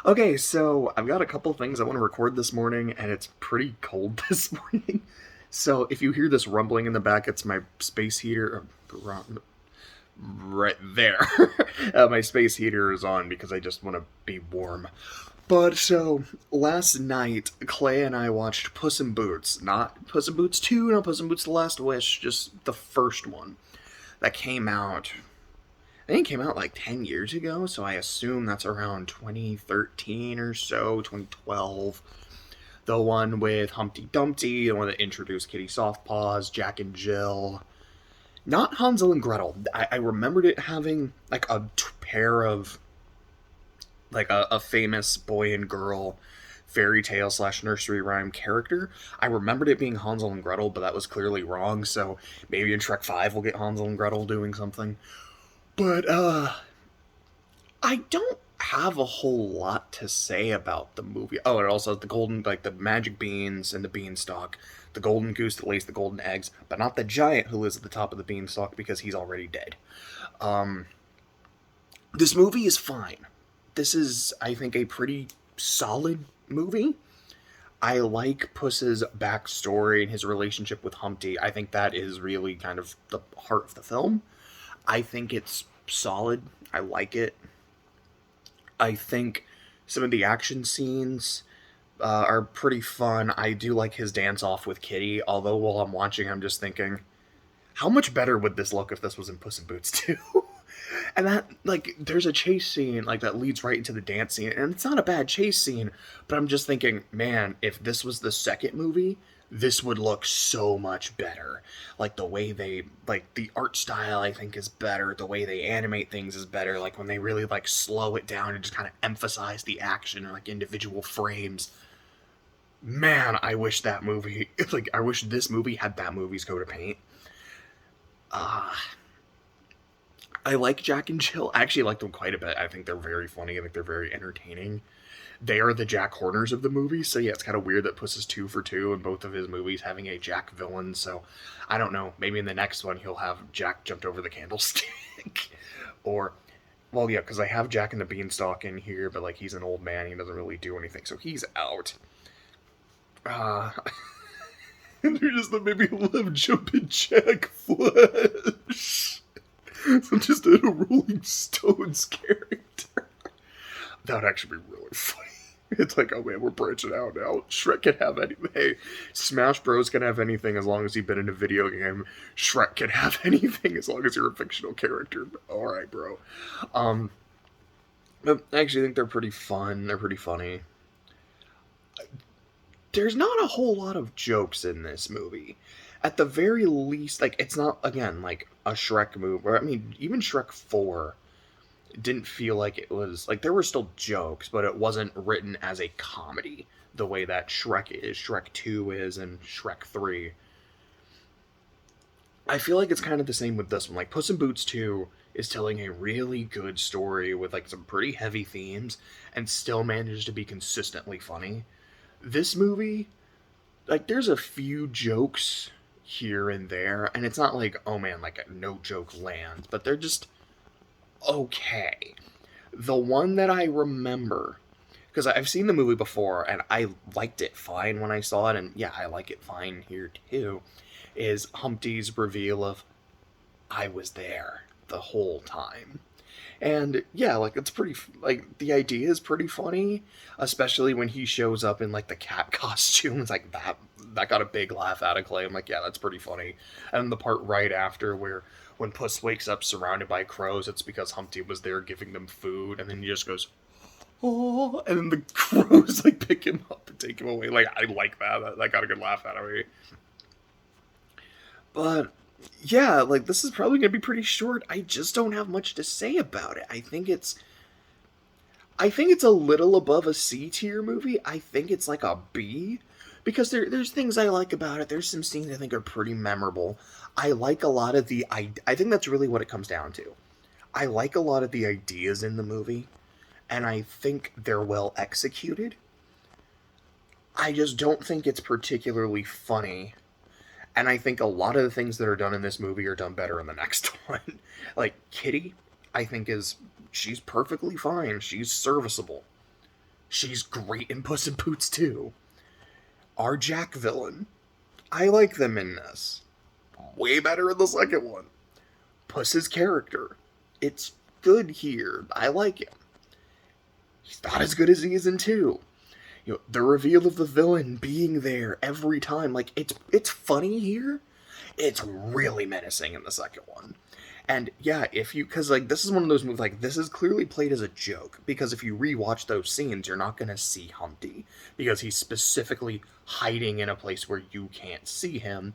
Okay, so I've got a couple things I want to record this morning, and it's pretty cold this morning. So if you hear this rumbling in the back, it's my space heater. Right there. My space heater is on because I just want to be warm. But so last night, Clay and I watched Puss in Boots. Not Puss in Boots 2, not Puss in Boots The Last Wish, just the first one that came out. I think it came out like 10 years ago, so I assume that's around 2013 or so, 2012. The one with Humpty Dumpty, the one that introduced Kitty Softpaws, Jack and Jill. Not Hansel and Gretel. I remembered it having like a pair of like a famous boy and girl fairy tale slash nursery rhyme character. I remembered it being Hansel and Gretel, but that was clearly wrong. So maybe in Shrek 5 we'll get Hansel and Gretel doing something. But I don't have a whole lot to say about the movie. Oh, it also has the golden, like the magic beans and the beanstalk, the golden goose that lays the golden eggs, but not the giant who lives at the top of the beanstalk because he's already dead. Um, this movie is fine. This is, I think, a pretty solid movie. I like Puss's backstory and his relationship with Humpty. I think that is really kind of the heart of the film. I think it's solid. I like it. I think some of the action scenes are pretty fun. I do like his dance off with Kitty, although while I'm watching, I'm just thinking, how much better would this look if this was in Puss in Boots 2? And that, like, there's a chase scene, like, that leads right into the dance scene, and it's not a bad chase scene, but I'm just thinking, man, if this was the second movie, this would look so much better. Like, the way they, like, the art style, I think, is better, the way they animate things is better, like, when they really, like, slow it down and just kind of emphasize the action or, like, individual frames. Man, I wish that movie, like, I wish this movie had that movie's coat of paint. Uh, I like Jack and Jill. I actually like them quite a bit. I think they're very funny. I think they're very entertaining. They are the Jack Horners of the movie, so yeah, it's kind of weird that Puss is 2 for 2 in both of his movies having a Jack villain, so I don't know. Maybe in the next one he'll have Jack jumped over the candlestick. Or, well, yeah, because I have Jack and the Beanstalk in here, but like he's an old man, he doesn't really do anything, so he's out. Uh, and they're just like, maybe he'll have Jumpin' Jack Flash. So just a Rolling Stones character. That would actually be really funny. It's like, oh man, we're branching out now. Shrek can have anything. Hey, Smash Bros can have anything as long as you've been in a video game. Shrek can have anything as long as you're a fictional character. Alright, bro. Um, I actually think they're pretty fun. They're pretty funny. There's not a whole lot of jokes in this movie. At the very least, like, it's not, again, like a Shrek movie. Or, I mean, even Shrek 4 didn't feel like it was like there were still jokes, but it wasn't written as a comedy the way that Shrek is, Shrek 2 is, and Shrek 3. I feel like it's kind of the same with this one. Like Puss in Boots 2 is telling a really good story with like some pretty heavy themes and still manages to be consistently funny. This movie, like there's a few jokes here and there, and it's not like, oh man, like no joke lands, but they're just okay. The one that I remember, because I've seen the movie before and I liked it fine when I saw it, and yeah, I like it fine here too, is Humpty's reveal of, I was there the whole time. And yeah, like it's pretty, like the idea is pretty funny, especially when he shows up in like the cat costume. It's like that got a big laugh out of Clay. I'm like, yeah, that's pretty funny. And the part right after where when Puss wakes up surrounded by crows, it's because Humpty was there giving them food, and then he just goes, oh, and then the crows like pick him up and take him away. Like I like that. That got a good laugh out of me. But yeah, like this is probably gonna be pretty short. I just don't have much to say about it. I think it's a little above a C tier movie. I think it's like a B because there's things I like about it. There's some scenes I think are pretty memorable. I like a lot of I think that's really what it comes down to. I like a lot of the ideas in the movie, and I think they're well executed. I just don't think it's particularly funny, and I think a lot of the things that are done in this movie are done better in the next one. Like Kitty, I think she's perfectly fine. She's serviceable. She's great in Puss in Boots too. Our Jack villain, I like them in this. Way better in the second one. Puss's character, it's good here. I like him. He's not as good as he is in 2. The reveal of the villain being there every time, like, it's funny here. It's really menacing in the second one. And yeah, because like this is one of those movies, like this is clearly played as a joke, because if you rewatch those scenes, you're not gonna see Humpty, because he's specifically hiding in a place where you can't see him.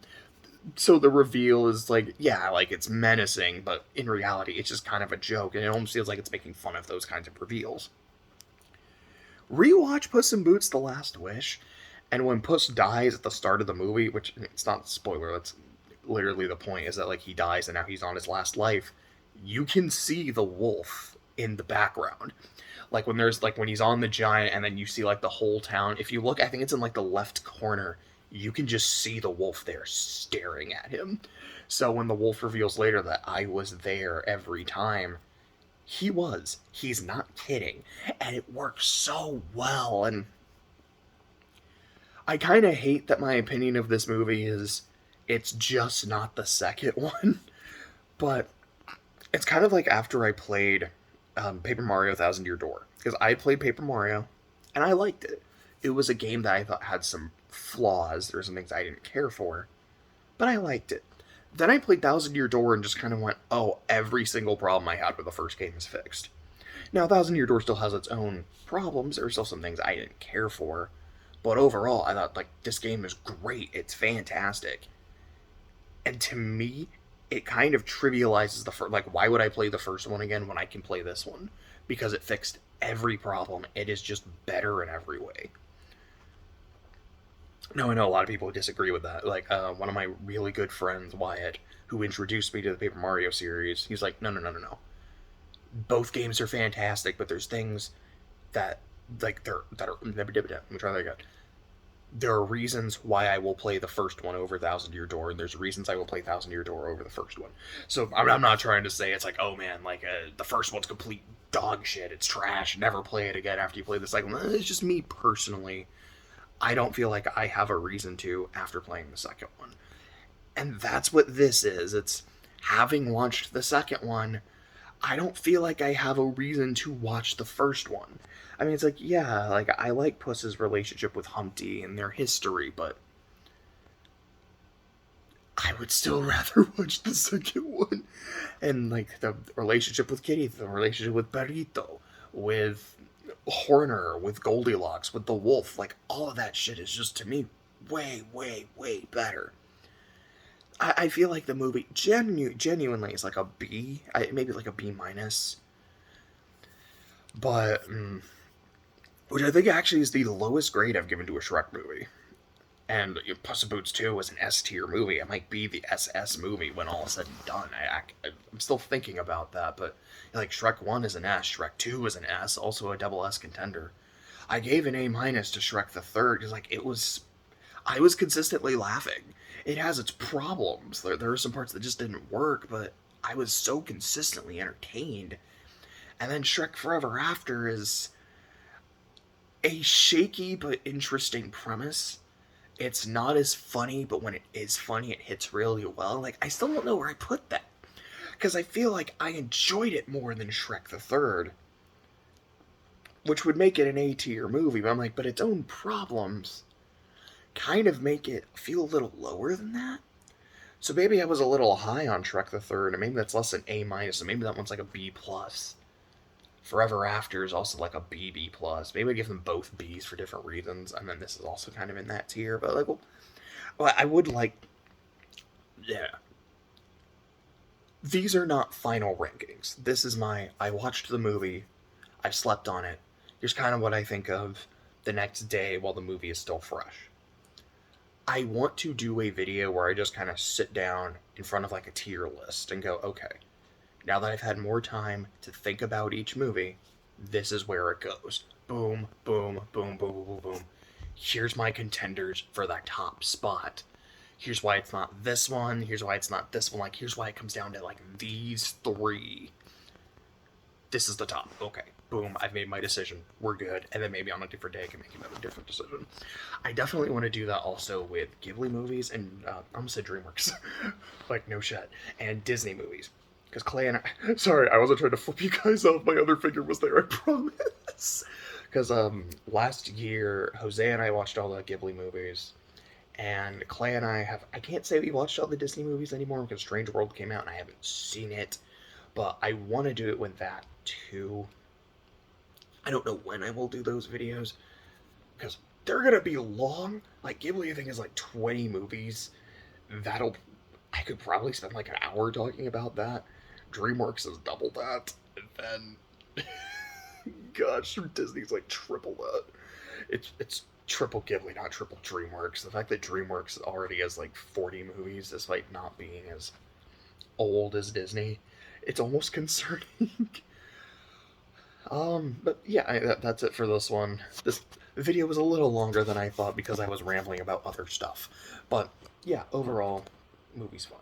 So the reveal is like, yeah, like it's menacing, but in reality, it's just kind of a joke, and it almost feels like it's making fun of those kinds of reveals. Rewatch Puss in Boots: The Last Wish, and when Puss dies at the start of the movie, which it's not a spoiler, that's literally the point, is that like he dies and now he's on his last life, you can see the wolf in the background. Like when he's on the giant and then you see like the whole town. If you look, I think it's in like the left corner, you can just see the wolf there staring at him. So when the wolf reveals later that I was there every time, he's not kidding, and it works so well. And I kind of hate that my opinion of this movie is it's just not the second one, but it's kind of like after I played Paper Mario Thousand Year Door, because I played Paper Mario and I liked it. It was a game that I thought had some flaws. There were some things I didn't care for, but I liked it. Then I played Thousand Year Door and just kind of went, oh, every single problem I had with the first game is fixed. Now, Thousand Year Door still has its own problems. There are still some things I didn't care for. But overall, I thought, like, this game is great. It's fantastic. And to me, it kind of trivializes the first. Like, why would I play the first one again when I can play this one? Because it fixed every problem. It is just better in every way. Now, I know a lot of people disagree with that. Like, one of my really good friends, Wyatt, who introduced me to the Paper Mario series, he's like, no. Both games are fantastic, but there's things that, like, let me try that again. There are reasons why I will play the first one over Thousand Year Door, and there's reasons I will play Thousand Year Door over the first one. So I'm not trying to say it's like, oh man, like the first one's complete dog shit, it's trash, never play it again after you play the second one. It's just me personally. I don't feel like I have a reason to after playing the second one. And that's what this is. It's having watched the second one, I don't feel like I have a reason to watch the first one. I mean, it's like, yeah, like, I like Puss's relationship with Humpty and their history, but I would still rather watch the second one. And, like, the relationship with Kitty, the relationship with Perrito, with Horner, with Goldilocks, with the wolf, like, all of that shit is just, to me, way, way, way better. I feel like the movie genuinely is like a B, maybe like a B minus. But, which I think actually is the lowest grade I've given to a Shrek movie. And Puss in Boots 2 was an S tier movie. It might be the SS movie when all is said and done. I'm still thinking about that, but like Shrek 1 is an S, Shrek 2 is an S, also a double S contender. I gave an A minus to Shrek the Third because like I was consistently laughing. It has its problems. There are some parts that just didn't work, but I was so consistently entertained. And then Shrek Forever After is a shaky but interesting premise. It's not as funny, but when it is funny, it hits really well. Like, I still don't know where I put that. Because I feel like I enjoyed it more than Shrek the Third. Which would make it an A-tier movie, but I'm like, but its own problems kind of make it feel a little lower than that. So maybe I was a little high on Shrek the Third, and maybe that's less than A minus, and maybe that one's like a B plus. Forever After is also like a B plus. Maybe I give them both B's for different reasons, and then this is also kind of in that tier. But like, well, I would like, yeah. These are not final rankings. This is I watched the movie, I slept on it. Here's kind of what I think of the next day while the movie is still fresh. I want to do a video where I just kind of sit down in front of like a tier list and go, okay, now that I've had more time to think about each movie, this is where it goes. Boom, boom, boom, boom, boom, boom, boom. Here's my contenders for that top spot. Here's why it's not this one. Here's why it's not this one. Like, here's why it comes down to, like, these three. This is the top. Okay. boom, I've made my decision. We're good. And then maybe on a different day I can make another different decision. I definitely want to do that also with Ghibli movies and I almost said DreamWorks, like no shit, and Disney movies. Because Clay and I, sorry, I wasn't trying to flip you guys off. My other finger was there, I promise. Because last year, Jose and I watched all the Ghibli movies, and Clay and I have. I can't say we watched all the Disney movies anymore because Strange World came out and I haven't seen it, but I want to do it with that too. I don't know when I will do those videos because they're gonna be long. Like Ghibli, I think is like 20 movies. That'll. I could probably spend like an hour talking about that. DreamWorks is double that, and then gosh, Disney's like triple that. It's triple Ghibli, not triple DreamWorks. The fact that DreamWorks already has like 40 movies, despite not being as old as Disney, it's almost concerning. But yeah, that's it for this one. This video was a little longer than I thought because I was rambling about other stuff. But yeah, overall, movie's fine.